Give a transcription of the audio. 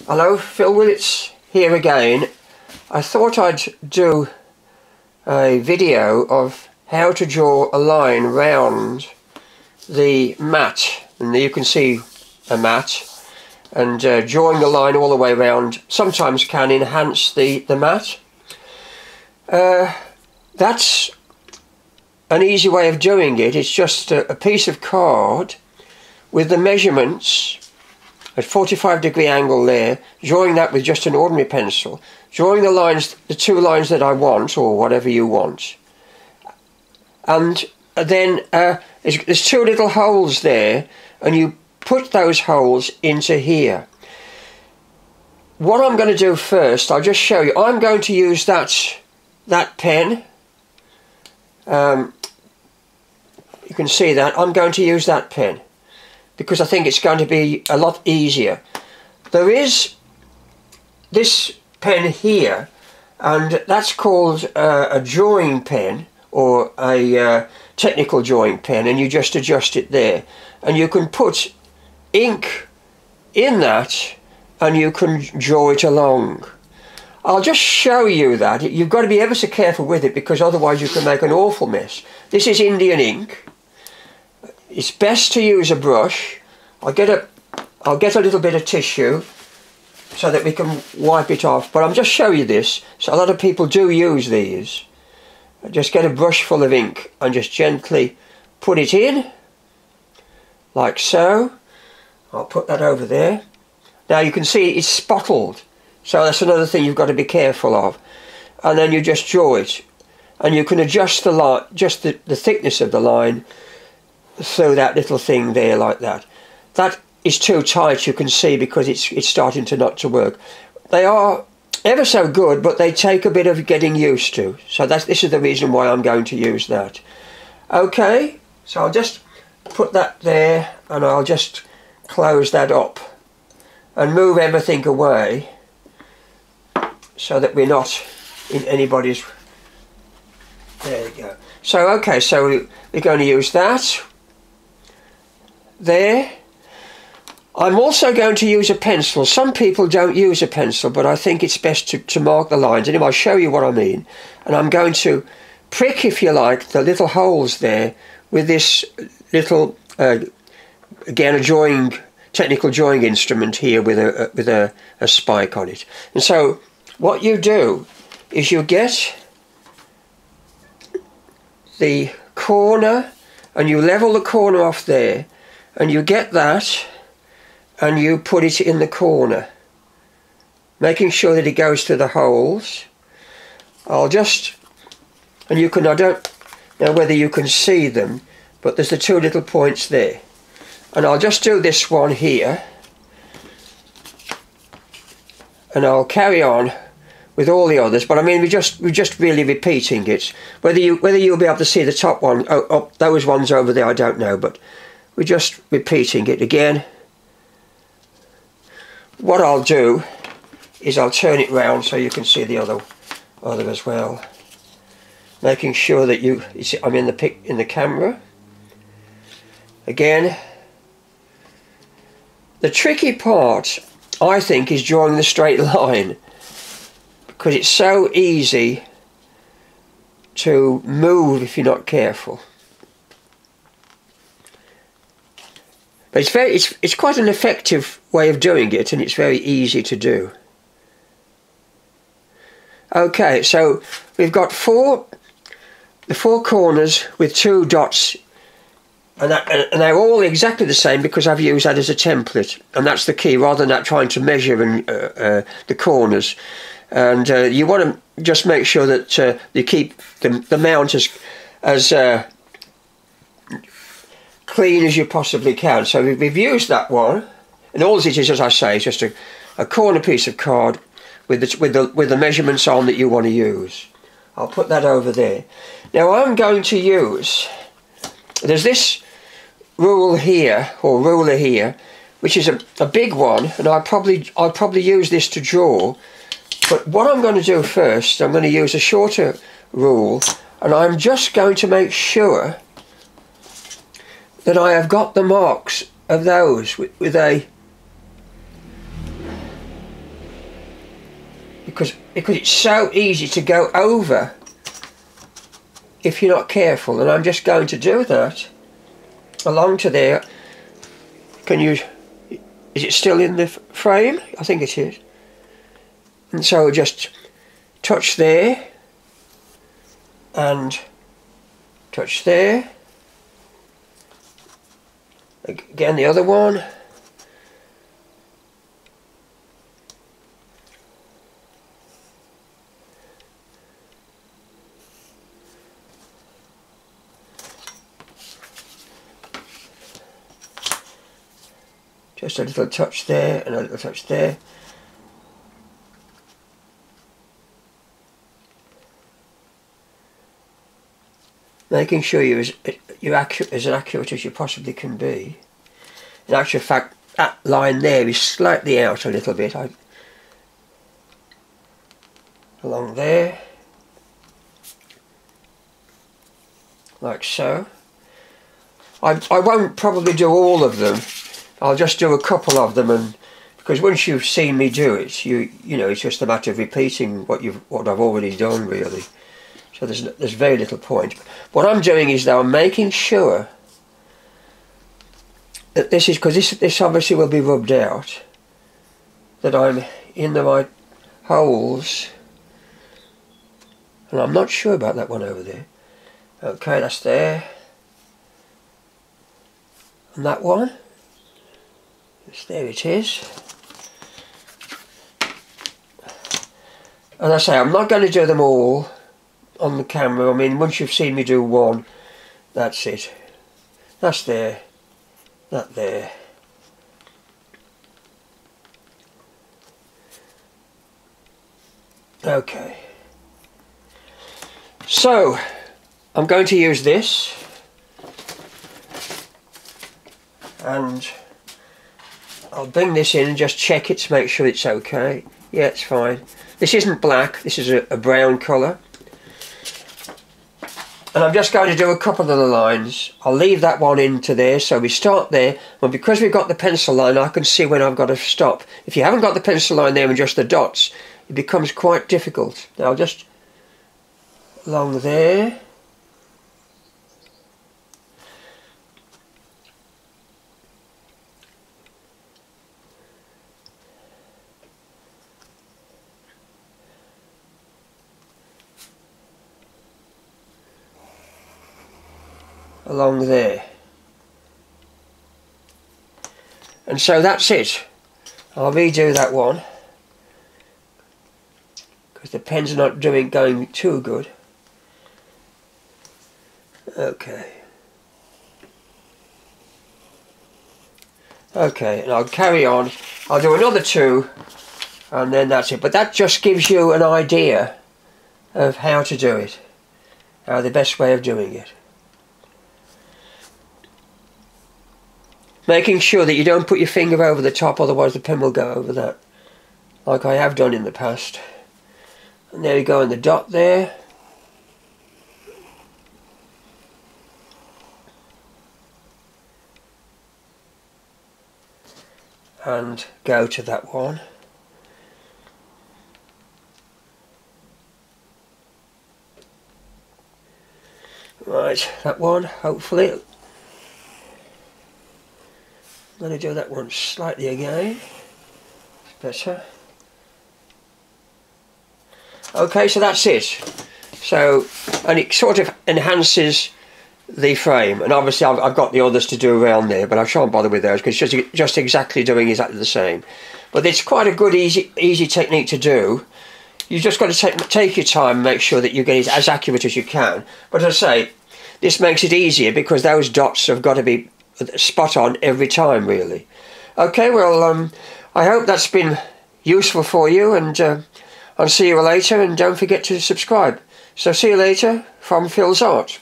Hello, Phil Willits here again. I thought I'd do a video of how to draw a line round the mat, and you can see a mat, and drawing the line all the way around sometimes can enhance the mat. That's an easy way of doing it. It's just a piece of card with the measurements at 45-degree angle there, drawing that with just an ordinary pencil, drawing the lines, the two lines that I want, or whatever you want. And then there's two little holes there, and you put those holes into here. What I'm going to do first, I'll just show you. I'm going to use that pen. You can see that. I'm going to use that pen, because I think it's going to be a lot easier. There is this pen here, and that's called a drawing pen, or a technical drawing pen, and you just adjust it there. And you can put ink in that, and you can draw it along. I'll just show you that. You've got to be ever so careful with it, because otherwise you can make an awful mess. This is Indian ink. It's best to use a brush. I'll get a little bit of tissue so that we can wipe it off. But I'll just show you this. So a lot of people do use these. Just get a brush full of ink and just gently put it in, like so. I'll put that over there. Now you can see it's spottled, so that's another thing you've got to be careful of. And then you just draw it, and you can adjust the line, just the thickness of the line, through that little thing there, like that. That is too tight, you can see, because it's starting to not to work. They are ever so good, but they take a bit of getting used to. So this is the reason why I'm going to use that. Okay, so I'll just put that there, and I'll just close that up and move everything away so that we're not in anybody's... There we go. So okay, so we're going to use that there. I'm also going to use a pencil. Some people don't use a pencil, but I think it's best to mark the lines. Anyway, I'll show you what I mean. And I'm going to prick, if you like, the little holes there with this little, again, technical drawing instrument here with a spike on it. And so what you do is you get the corner, and you level the corner off there, and you get that, and you put it in the corner, making sure that it goes to the holes. And you can, I don't know whether you can see them, but there's the two little points there. And I'll just do this one here, and I'll carry on with all the others. But I mean, we're just really repeating it. Whether you'll be able to see the top one, those ones over there, I don't know, but we're just repeating it again. What I'll do is I'll turn it round so you can see the other as well, making sure that I'm in the camera. Again, the tricky part, I think, is drawing the straight line, because it's so easy to move if you're not careful. But it's quite an effective way of doing it, and it's very easy to do. Okay, so we've got the four corners with two dots, and they're all exactly the same because I've used that as a template, and that's the key, rather than that trying to measure the corners. And you want to just make sure that you keep the mount as clean as you possibly can. So we've used that one, and all it is, as I say, is just a corner piece of card with the measurements on that you want to use. I'll put that over there. Now I'm going to use, there's this rule here, or ruler here, which is a big one, and I'll probably use this to draw. But what I'm going to do first, I'm going to use a shorter rule, and I'm just going to make sure that I have got the marks of those with a because it's so easy to go over if you're not careful, and I'm just going to do that along to there. Can you, is it still in the frame? I think it is. And so just touch there and touch there. Again, the other one. Just a little touch there and a little touch there. Making sure you're as accurate as you possibly can be. In actual fact, that line there is slightly out a little bit. Along there, like so. I won't probably do all of them. I'll just do a couple of them, and because once you've seen me do it, you know it's just a matter of repeating what I've already done, really. So there's very little point. What I'm doing is though I'm making sure that this is, because this obviously will be rubbed out, that I'm in the right holes, and I'm not sure about that one over there. Okay, that's there, and that one. There it is. And I say, I'm not going to do them all on the camera. I mean, once you've seen me do one, that's it. That's there. That there. Okay. So, I'm going to use this. And I'll bring this in and just check it to make sure it's okay. Yeah, it's fine. This isn't black, this is a brown colour. And I'm just going to do a couple of the lines. I'll leave that one into there, so we start there. And because we've got the pencil line, I can see when I've got to stop. If you haven't got the pencil line there and just the dots, it becomes quite difficult. Now I'll just along there. Along there, and so that's it. I'll redo that one because the pen's not going too good. Okay, and I'll carry on. I'll do another two, and then that's it. But that just gives you an idea of how to do it, the best way of doing it. Making sure that you don't put your finger over the top, otherwise the pen will go over that, like I have done in the past. And there we go, in the dot there. And go to that one. Right, that one, hopefully. I'm going to do that one slightly again. Better. Okay, so that's it. So, and it sort of enhances the frame. And obviously I've got the others to do around there, but I shan't bother with those because it's just exactly doing exactly the same. But it's quite a good, easy technique to do. You've just got to take your time and make sure that you get it as accurate as you can. But as I say, this makes it easier because those dots have got to be spot on every time, really. Okay, well, I hope that's been useful for you, and I'll see you later, and don't forget to subscribe. So see you later from Phil's Art.